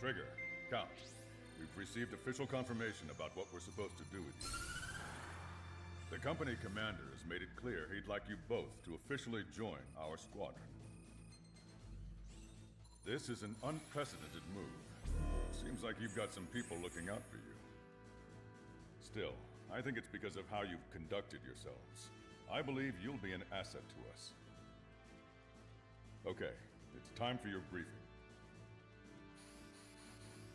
Trigger, Count, we've received official confirmation about what we're supposed to do with you. The company commander has made it clear he'd like you both to officially join our squadron. This is an unprecedented move. Seems like you've got some people looking out for you. Still, I think it's because of how you've conducted yourselves. I believe you'll be an asset to us. Okay, it's time for your briefing.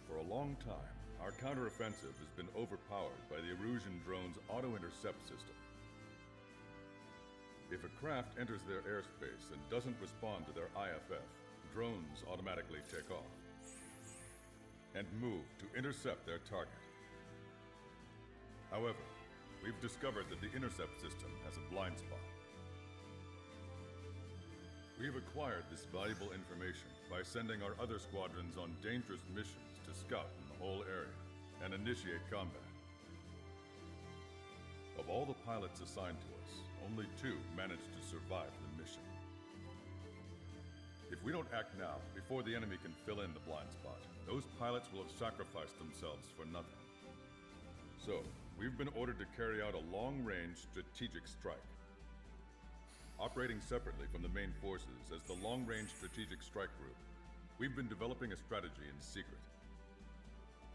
For a long time, our counteroffensive has been overpowered by the Erusian drone's auto-intercept system. If a craft enters their airspace and doesn't respond to their IFF, drones automatically take off and move to intercept their target. However, we've discovered that the intercept system has a blind spot. We've acquired this valuable information by sending our other squadrons on dangerous missions to scout in the whole area and initiate combat. Of all the pilots assigned to us, only 2 managed to survive the mission. If we don't act now, before the enemy can fill in the blind spot, those pilots will have sacrificed themselves for nothing. So, we've been ordered to carry out a long-range strategic strike. Operating separately from the main forces as the Long-Range Strategic Strike Group, we've been developing a strategy in secret.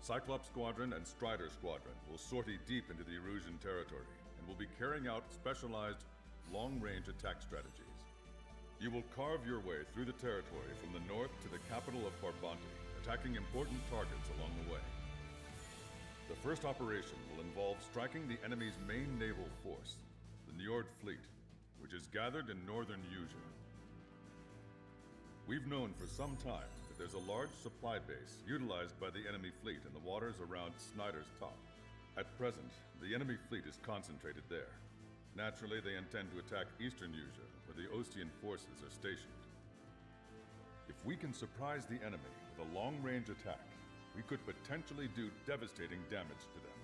Cyclops Squadron and Strider Squadron will sortie deep into the Erusian territory and will be carrying out specialized long-range attack strategies. You will carve your way through the territory from the north to the capital of Farbanti, attacking important targets along the way. The first operation will involve striking the enemy's main naval force, the Njord Fleet, which is gathered in northern Usea. We've known for some time that there's a large supply base utilized by the enemy fleet in the waters around Snyder's Top. At present, the enemy fleet is concentrated there. Naturally, they intend to attack eastern Usea, where the Ostian forces are stationed. If we can surprise the enemy with a long-range attack, we could potentially do devastating damage to them.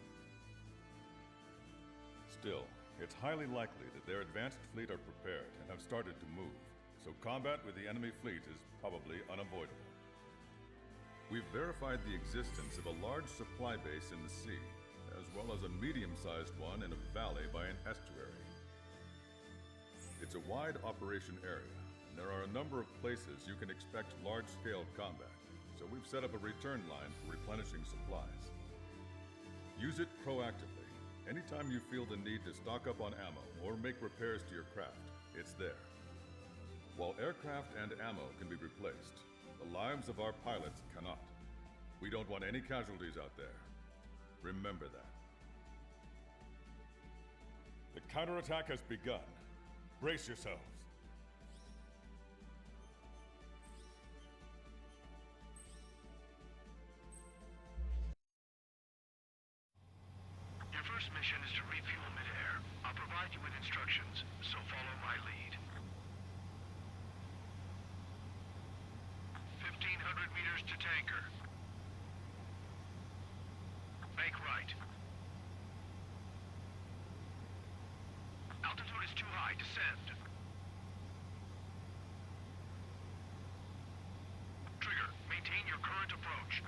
Still, it's highly likely that their advanced fleet are prepared and have started to move, so combat with the enemy fleet is probably unavoidable. We've verified the existence of a large supply base in the sea, as well as a medium-sized one in a valley by an estuary. It's a wide operation area, and there are a number of places you can expect large-scale combat, so we've set up a return line for replenishing supplies. Use it proactively. Anytime you feel the need to stock up on ammo or make repairs to your craft, it's there. While aircraft and ammo can be replaced, the lives of our pilots cannot. We don't want any casualties out there. Remember that. The counterattack has begun. Brace yourselves. Your first mission is to refuel midair. I'll provide you with instructions, so follow my lead. 1,500 meters to tanker. Make right. Altitude is too high. Descend. Trigger, maintain your current approach.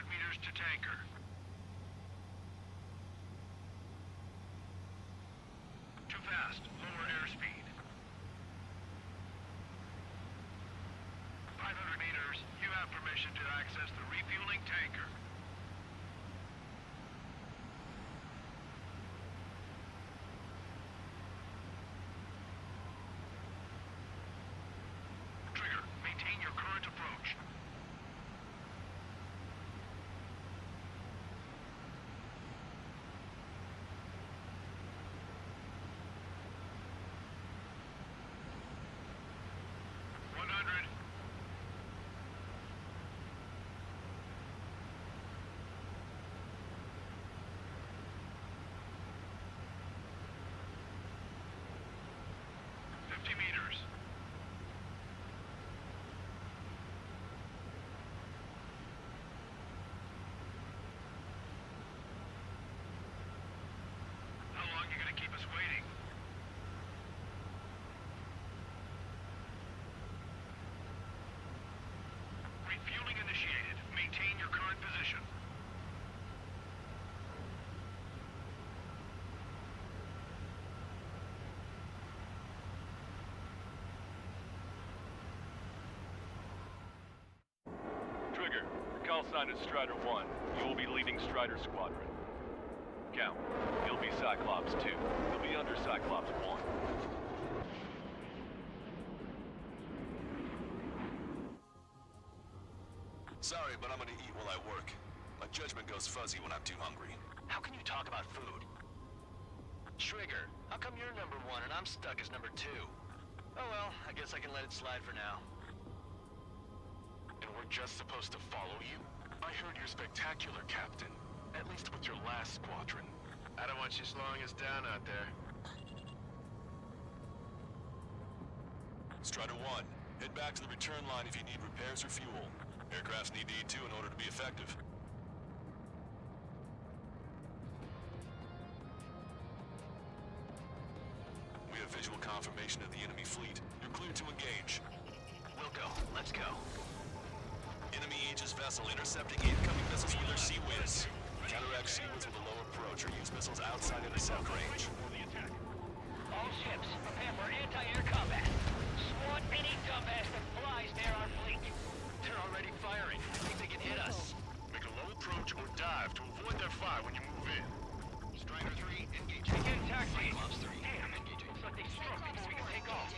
Meters to tanker. Too fast. Lower airspeed. 500 meters. You have permission to access the refueling tanker. Trigger, maintain your current approach. Maintain your current position. Trigger, your call sign is Strider 1. You will be leading Strider Squadron. Count, you'll be Cyclops 2. You'll be under Cyclops 1. Sorry, but I'm gonna eat while I work. My judgment goes fuzzy when I'm too hungry. How can you talk about food? Trigger, how come you're number 1 and I'm stuck as number 2? Oh well, I guess I can let it slide for now. And we're just supposed to follow you? I heard you're spectacular, Captain. At least with your last squadron. I don't want you slowing us down out there. Strider 1, head back to the return line if you need repairs or fuel. Aircrafts need to eat too in order to be effective. We have visual confirmation of the enemy fleet. You're cleared to engage. We'll go. Let's go. Enemy Aegis vessel intercepting incoming missiles with their Sea Whiz. Counteract Sea Whiz with a low approach or use missiles outside intercept range. All ships, prepare for anti-air combat. Swat any dumbass that flies near our fleet. They're already firing. Think they can hit us? Make a low approach or dive to avoid their fire when you move in. Strider 3, engage. Begin taxi. Cyclops 3, Damn, engaging. looks like they struck before we can take off.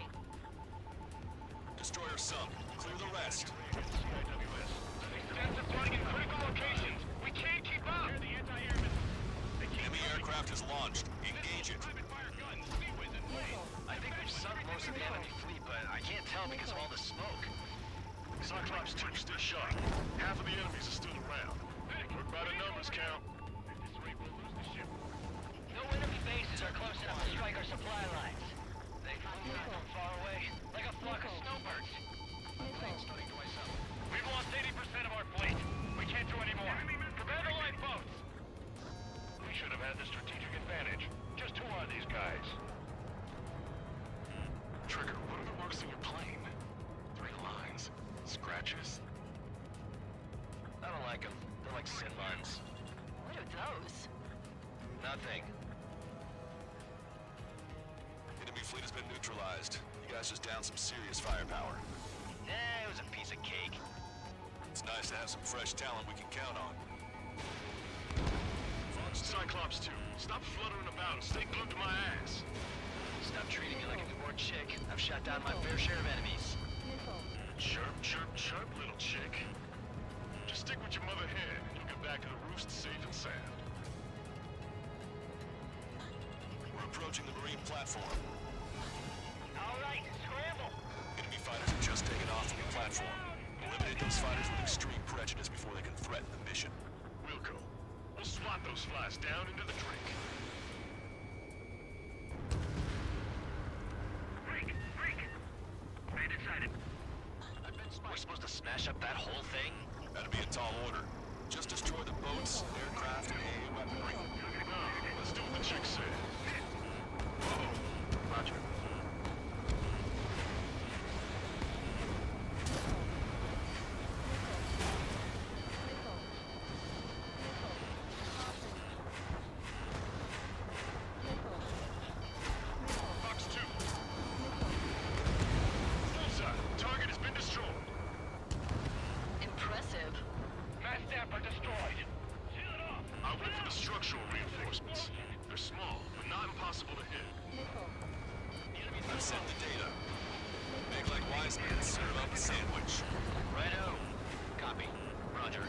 Destroyer sunk. Clear the rest. Extensive flooding in critical locations. We can't keep up. Hear the anti-airmen. Enemy aircraft is launched. Engage it. I think we've sunk most of the enemy fleet, but I can't tell because of all the smoke. Cyclops 2, stay sharp. Half of the enemies are still around. Work by the numbers, count. No enemy bases are close enough to strike our supply lines. They flew in from far away, like a flock of snowbirds. We've lost 80% of our fleet. We can't do any more. Prepare the lifeboats. We should have had the strategic advantage. Just who are these guys? Trigger, what are the marks on your plane? 3 lines. Scratches? I don't like them. They're like sin lines. What are those? Nothing. Enemy fleet has been neutralized. You guys just downed some serious firepower. It was a piece of cake. It's nice to have some fresh talent we can count on. Cyclops 2, stop fluttering about and stay glued to my ass. Stop treating me like a newborn chick. I've shot down my fair share of enemies. Chirp, chirp, chirp, little chick. Just stick with your mother hen and you'll get back to the roost safe and sound. We're approaching the marine platform. All right, scramble. Enemy fighters have just taken off from the platform. Eliminate those fighters with extreme prejudice before they can threaten the mission. Wilco, we'll swat those flies down into the drink. We're supposed to smash up that whole thing? That'd be a tall order. Just destroy the boats, aircraft, and AA weaponry. No, let's do what the chick said. Roger. Fox 2. Bullseye, target has been destroyed. Impressive. Mass Dapper destroyed. Seal it off. I went for the structural reinforcements. They're small, but not impossible to hit. I've sent the data. Make like wise men, serve up a sandwich. Righto. Copy. Roger.